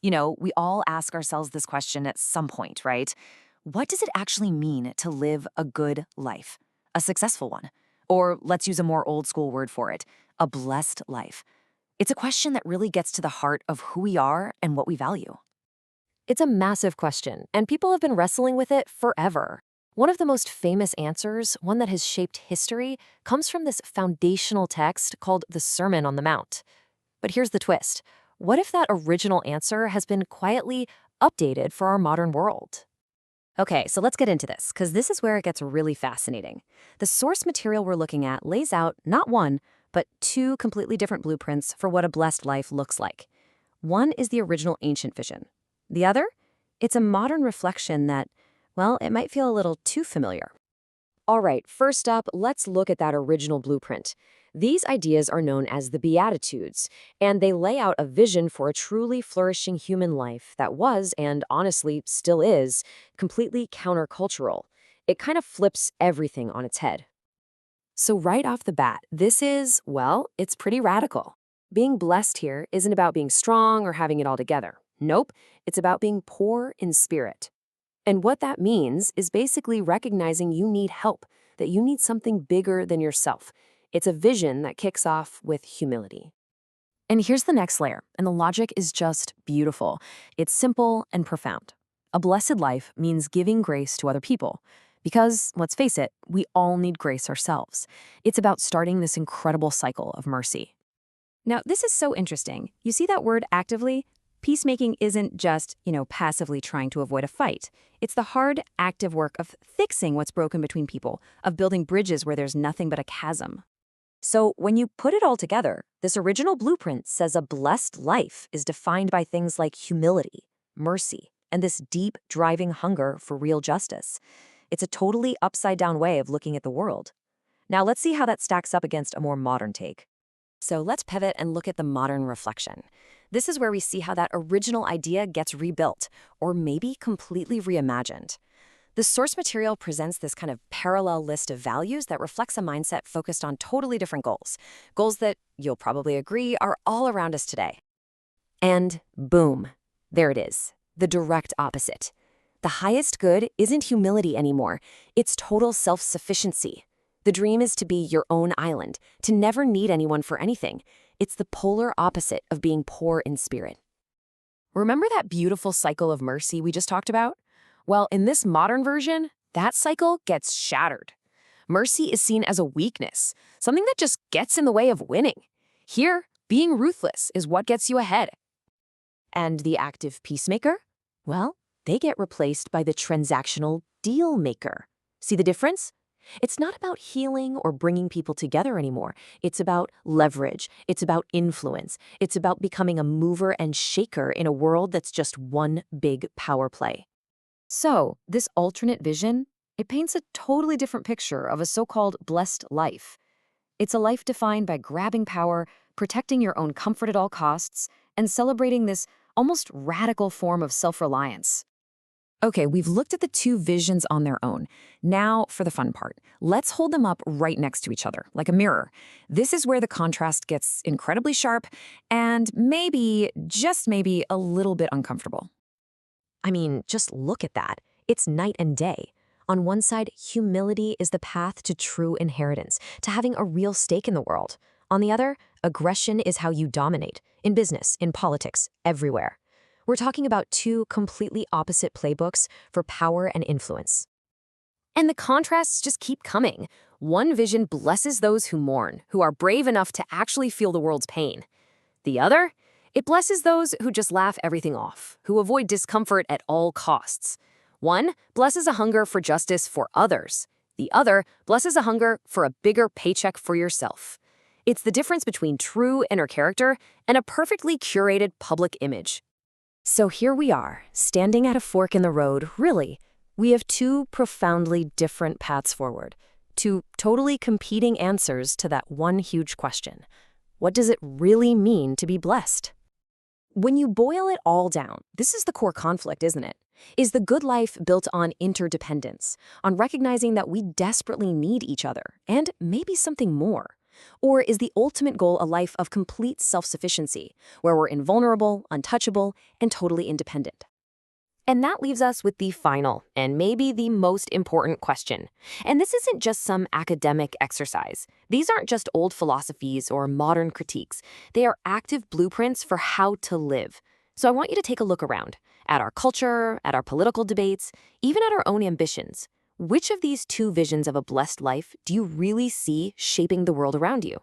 We all ask ourselves this question at some point, right? What does it actually mean to live a good life? A successful one? Or let's use a more old school word for it, a blessed life. It's a question that really gets to the heart of who we are and what we value. It's a massive question, and people have been wrestling with it forever. One of the most famous answers, one that has shaped history, comes from this foundational text called the Sermon on the Mount. But here's the twist. What if that original answer has been quietly updated for our modern world? Okay, so let's get into this, because this is where it gets really fascinating. The source material we're looking at lays out not one, but two completely different blueprints for what a blessed life looks like. One is the original ancient vision. The other? It's a modern reflection that, well, it might feel a little too familiar. All right, first up, let's look at that original blueprint. These ideas are known as the Beatitudes, and they lay out a vision for a truly flourishing human life that was, and honestly still is, completely countercultural. It kind of flips everything on its head. So right off the bat, this is, well, it's pretty radical. Being blessed here isn't about being strong or having it all together. Nope, it's about being poor in spirit. And what that means is basically recognizing you need help, that you need something bigger than yourself. It's a vision that kicks off with humility. And here's the next layer, and the logic is just beautiful. It's simple and profound. A blessed life means giving grace to other people. Because, let's face it, we all need grace ourselves. It's about starting this incredible cycle of mercy. Now, this is so interesting. You see that word actively? Peacemaking isn't just, passively trying to avoid a fight. It's the hard, active work of fixing what's broken between people, of building bridges where there's nothing but a chasm. So when you put it all together, this original blueprint says a blessed life is defined by things like humility, mercy, and this deep, driving hunger for real justice. It's a totally upside-down way of looking at the world. Now let's see how that stacks up against a more modern take. So let's pivot and look at the modern reflection. This is where we see how that original idea gets rebuilt, or maybe completely reimagined. The source material presents this kind of parallel list of values that reflects a mindset focused on totally different goals. Goals that, you'll probably agree, are all around us today. And boom, there it is, the direct opposite. The highest good isn't humility anymore, it's total self-sufficiency. The dream is to be your own island, to never need anyone for anything. It's the polar opposite of being poor in spirit. Remember that beautiful cycle of mercy we just talked about? Well, in this modern version, that cycle gets shattered. Mercy is seen as a weakness, something that just gets in the way of winning. Here, being ruthless is what gets you ahead. And the active peacemaker? Well, they get replaced by the transactional deal maker. See the difference? It's not about healing or bringing people together anymore. It's about leverage. It's about influence. It's about becoming a mover and shaker in a world that's just one big power play. So, this alternate vision, it paints a totally different picture of a so-called blessed life. It's a life defined by grabbing power, protecting your own comfort at all costs, and celebrating this almost radical form of self-reliance. Okay, we've looked at the two visions on their own. Now for the fun part. Let's hold them up right next to each other, like a mirror. This is where the contrast gets incredibly sharp and maybe, just maybe, a little bit uncomfortable. I mean, just look at that. It's night and day. On one side, humility is the path to true inheritance, to having a real stake in the world. On the other, aggression is how you dominate, in business, in politics, everywhere. We're talking about two completely opposite playbooks for power and influence. And the contrasts just keep coming. One vision blesses those who mourn, who are brave enough to actually feel the world's pain. The other? It blesses those who just laugh everything off, who avoid discomfort at all costs. One blesses a hunger for justice for others. The other blesses a hunger for a bigger paycheck for yourself. It's the difference between true inner character and a perfectly curated public image. So here we are, standing at a fork in the road, really. We have two profoundly different paths forward, two totally competing answers to that one huge question. What does it really mean to be blessed? When you boil it all down, this is the core conflict, isn't it? Is the good life built on interdependence, on recognizing that we desperately need each other, and maybe something more? Or is the ultimate goal a life of complete self-sufficiency, where we're invulnerable, untouchable, and totally independent? And that leaves us with the final, and maybe the most important question. And this isn't just some academic exercise. These aren't just old philosophies or modern critiques. They are active blueprints for how to live. So I want you to take a look around, at our culture, at our political debates, even at our own ambitions. Which of these two visions of a blessed life do you really see shaping the world around you?